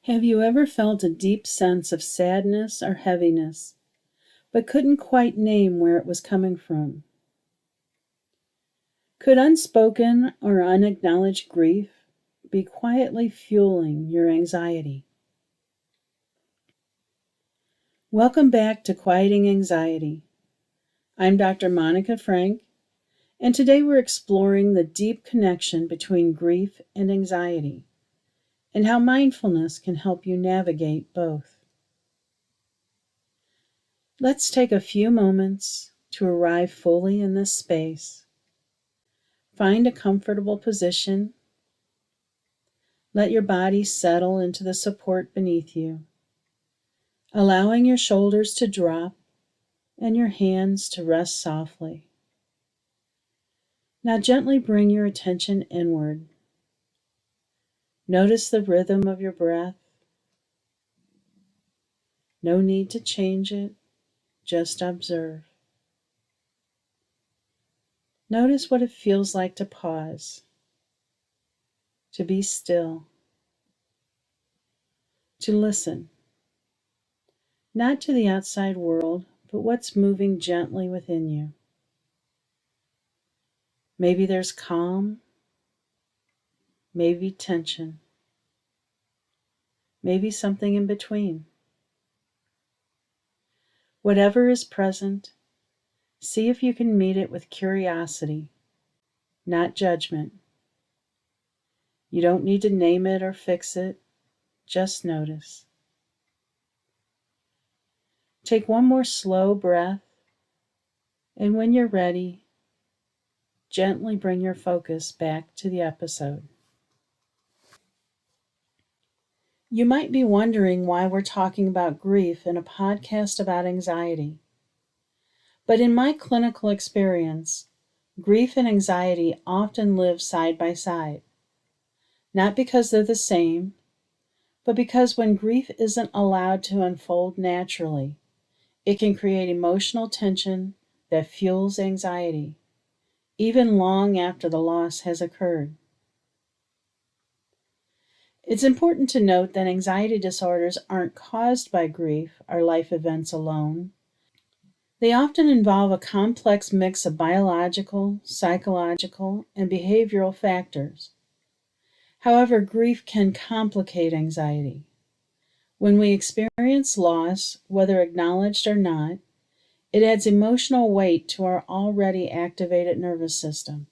Have you ever felt a deep sense of sadness or heaviness, but couldn't quite name where it was coming from? Could unspoken or unacknowledged grief be quietly fueling your anxiety? Welcome back to Quieting Anxiety. I'm Dr. Monica Frank, and today we're exploring the deep connection between grief and anxiety, and how mindfulness can help you navigate both. Let's take a few moments to arrive fully in this space. Find a comfortable position. Let your body settle into the support beneath you, allowing your shoulders to drop and your hands to rest softly. Now gently bring your attention inward. Notice the rhythm of your breath. No need to change it, just observe. Notice what it feels like to pause, to be still, to listen, not to the outside world, but what's moving gently within you. Maybe there's calm, maybe tension, maybe something in between. Whatever is present, see if you can meet it with curiosity, not judgment. You don't need to name it or fix it, just notice. Take one more slow breath, and when you're ready, gently bring your focus back to the episode. You might be wondering why we're talking about grief in a podcast about anxiety. But in my clinical experience, grief and anxiety often live side by side. Not because they're the same, but because when grief isn't allowed to unfold naturally, it can create emotional tension that fuels anxiety, even long after the loss has occurred. It's important to note that anxiety disorders aren't caused by grief or life events alone. They often involve a complex mix of biological, psychological, and behavioral factors. However, grief can complicate anxiety. When we experience loss, whether acknowledged or not, it adds emotional weight to our already activated nervous system.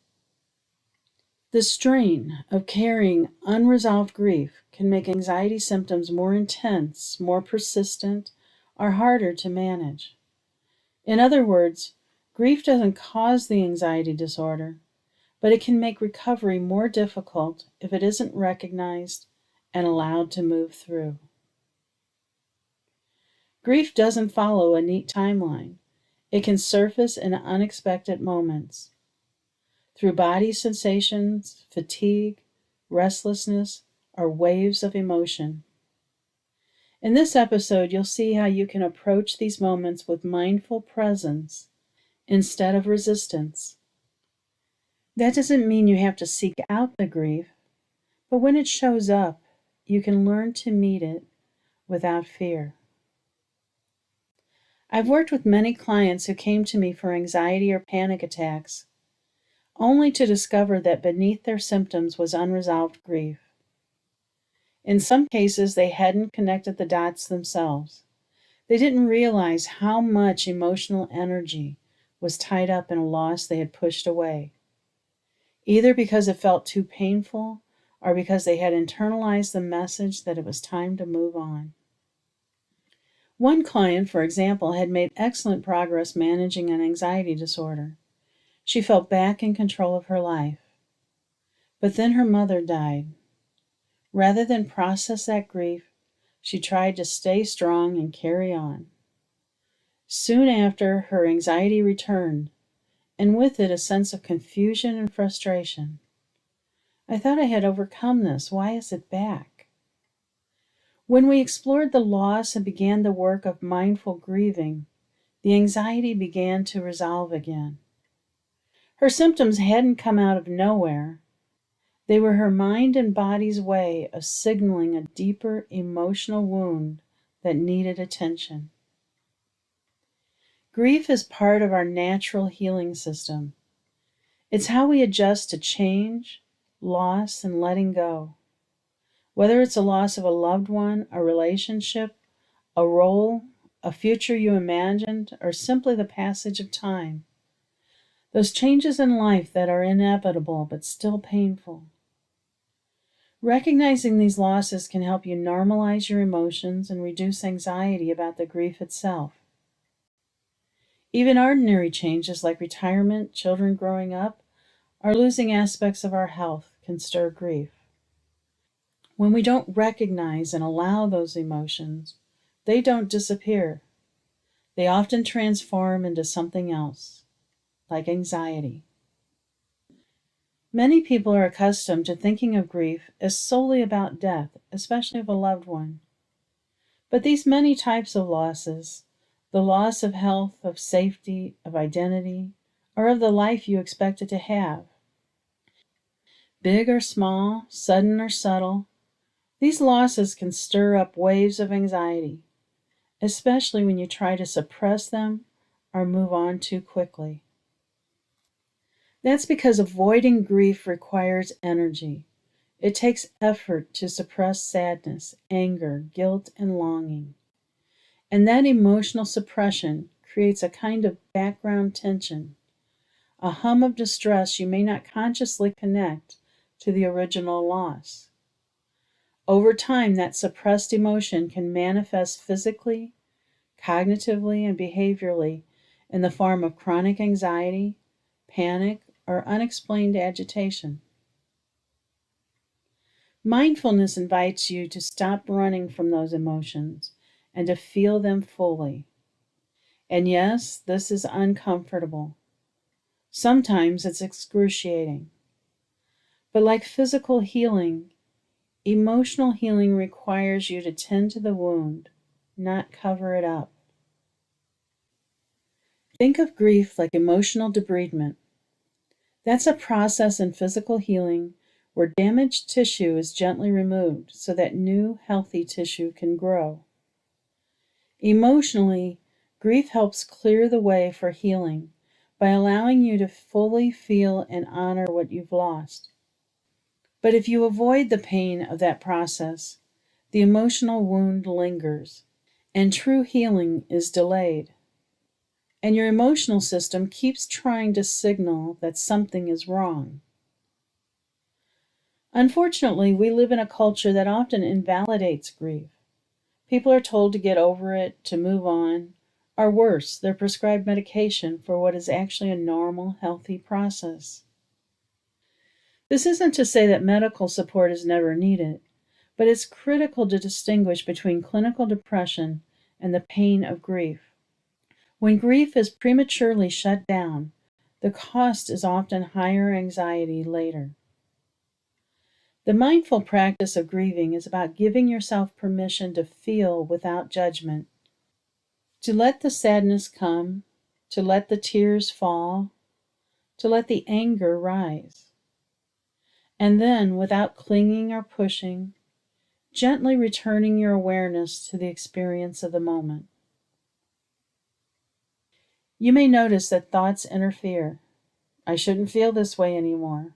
The strain of carrying unresolved grief can make anxiety symptoms more intense, more persistent, or harder to manage. In other words, grief doesn't cause the anxiety disorder, but it can make recovery more difficult if it isn't recognized and allowed to move through. Grief doesn't follow a neat timeline. It can surface in unexpected moments. Through body sensations, fatigue, restlessness, or waves of emotion. In this episode, you'll see how you can approach these moments with mindful presence instead of resistance. That doesn't mean you have to seek out the grief, but when it shows up, you can learn to meet it without fear. I've worked with many clients who came to me for anxiety or panic attacks, only to discover that beneath their symptoms was unresolved grief. In some cases, they hadn't connected the dots themselves. They didn't realize how much emotional energy was tied up in a loss they had pushed away, either because it felt too painful or because they had internalized the message that it was time to move on. One client, for example, had made excellent progress managing an anxiety disorder. She felt back in control of her life. But then her mother died. Rather than process that grief, she tried to stay strong and carry on. Soon after, her anxiety returned, and with it a sense of confusion and frustration. I thought I had overcome this. Why is it back? When we explored the loss and began the work of mindful grieving, the anxiety began to resolve again. Her symptoms hadn't come out of nowhere. They were her mind and body's way of signaling a deeper emotional wound that needed attention. Grief is part of our natural healing system. It's how we adjust to change, loss, and letting go. Whether it's a loss of a loved one, a relationship, a role, a future you imagined, or simply the passage of time. Those changes in life that are inevitable but still painful. Recognizing these losses can help you normalize your emotions and reduce anxiety about the grief itself. Even ordinary changes like retirement, children growing up, or losing aspects of our health can stir grief. When we don't recognize and allow those emotions, they don't disappear. They often transform into something else, like anxiety. Many people are accustomed to thinking of grief as solely about death, especially of a loved one. But these many types of losses, the loss of health, of safety, of identity, or of the life you expected to have, big or small, sudden or subtle, these losses can stir up waves of anxiety, especially when you try to suppress them or move on too quickly. That's because avoiding grief requires energy. It takes effort to suppress sadness, anger, guilt, and longing. And that emotional suppression creates a kind of background tension, a hum of distress you may not consciously connect to the original loss. Over time, that suppressed emotion can manifest physically, cognitively, and behaviorally in the form of chronic anxiety, panic, or unexplained agitation. Mindfulness invites you to stop running from those emotions and to feel them fully. And yes, this is uncomfortable. Sometimes it's excruciating. But like physical healing, emotional healing requires you to tend to the wound, not cover it up. Think of grief like emotional debridement. That's a process in physical healing where damaged tissue is gently removed so that new, healthy tissue can grow. Emotionally, grief helps clear the way for healing by allowing you to fully feel and honor what you've lost. But if you avoid the pain of that process, the emotional wound lingers, and true healing is delayed. And your emotional system keeps trying to signal that something is wrong. Unfortunately, we live in a culture that often invalidates grief. People are told to get over it, to move on, or worse, they're prescribed medication for what is actually a normal, healthy process. This isn't to say that medical support is never needed, but it's critical to distinguish between clinical depression and the pain of grief. When grief is prematurely shut down, the cost is often higher anxiety later. The mindful practice of grieving is about giving yourself permission to feel without judgment, to let the sadness come, to let the tears fall, to let the anger rise. And then, without clinging or pushing, gently returning your awareness to the experience of the moment. You may notice that thoughts interfere. I shouldn't feel this way anymore.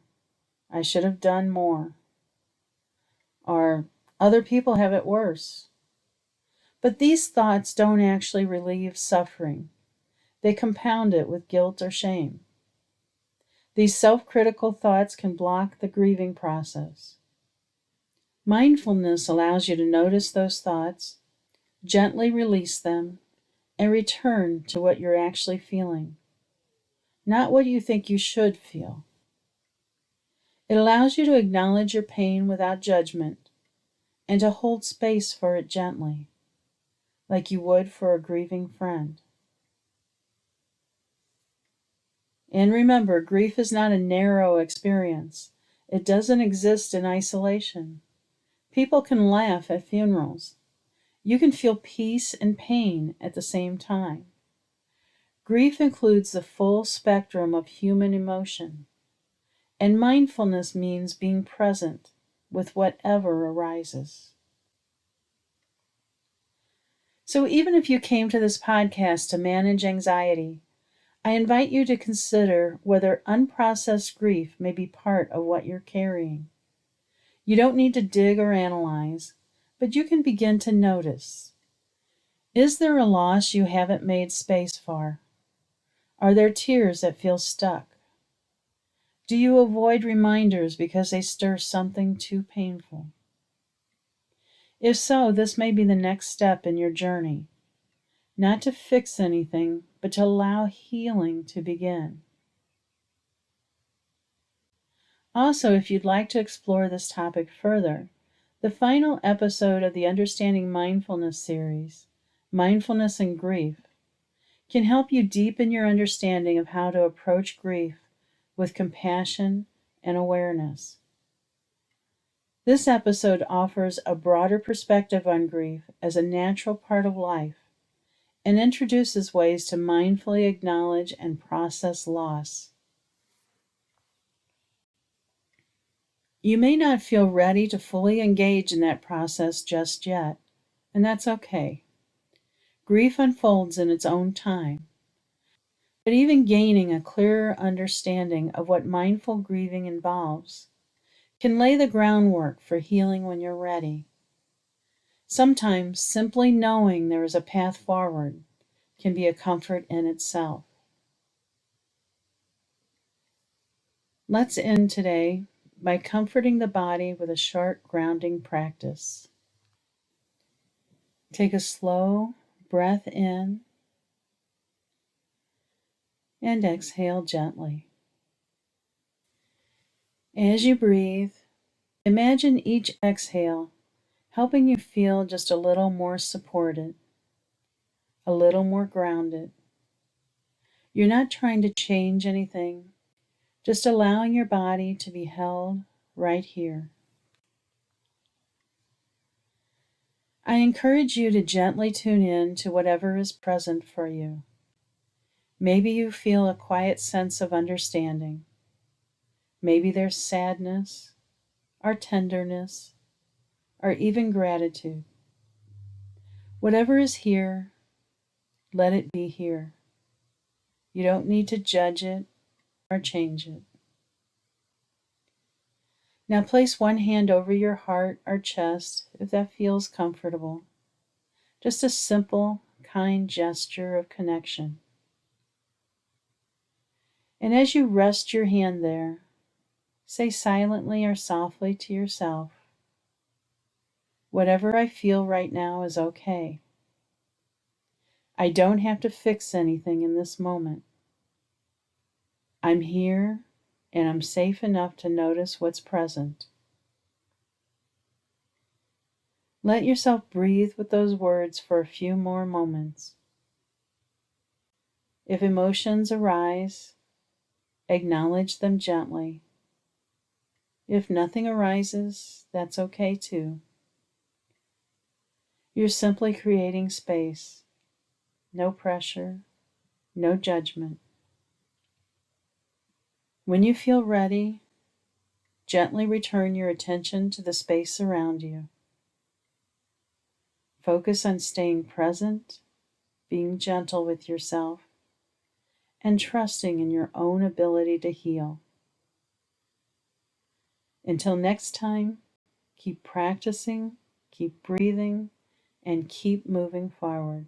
I should have done more. Or other people have it worse. But these thoughts don't actually relieve suffering. They compound it with guilt or shame. These self-critical thoughts can block the grieving process. Mindfulness allows you to notice those thoughts, gently release them, and return to what you're actually feeling, not what you think you should feel. It allows you to acknowledge your pain without judgment and to hold space for it gently, like you would for a grieving friend. And remember, grief is not a narrow experience. It doesn't exist in isolation. People can laugh at funerals. You can feel peace and pain at the same time. Grief includes the full spectrum of human emotion. And mindfulness means being present with whatever arises. So even if you came to this podcast to manage anxiety, I invite you to consider whether unprocessed grief may be part of what you're carrying. You don't need to dig or analyze, but you can begin to notice. Is there a loss you haven't made space for? Are there tears that feel stuck? Do you avoid reminders because they stir something too painful? If so, this may be the next step in your journey. Not to fix anything, but to allow healing to begin. Also, if you'd like to explore this topic further, the final episode of the Understanding Mindfulness series, Mindfulness and Grief, can help you deepen your understanding of how to approach grief with compassion and awareness. This episode offers a broader perspective on grief as a natural part of life and introduces ways to mindfully acknowledge and process loss. You may not feel ready to fully engage in that process just yet, and that's okay. Grief unfolds in its own time. But even gaining a clearer understanding of what mindful grieving involves can lay the groundwork for healing when you're ready. Sometimes simply knowing there is a path forward can be a comfort in itself. Let's end today by comforting the body with a short grounding practice. Take a slow breath in and exhale gently. As you breathe, imagine each exhale helping you feel just a little more supported, a little more grounded. You're not trying to change anything, just allowing your body to be held right here. I encourage you to gently tune in to whatever is present for you. Maybe you feel a quiet sense of understanding. Maybe there's sadness, or tenderness, or even gratitude. Whatever is here, let it be here. You don't need to judge it or change it. Now place one hand over your heart or chest if that feels comfortable. Just a simple, kind gesture of connection. And as you rest your hand there, say silently or softly to yourself, whatever I feel right now is okay. I don't have to fix anything in this moment. I'm here and I'm safe enough to notice what's present. Let yourself breathe with those words for a few more moments. If emotions arise, acknowledge them gently. If nothing arises, that's okay too. You're simply creating space. No pressure, no judgment. When you feel ready, gently return your attention to the space around you. Focus on staying present, being gentle with yourself, and trusting in your own ability to heal. Until next time, keep practicing, keep breathing, and keep moving forward.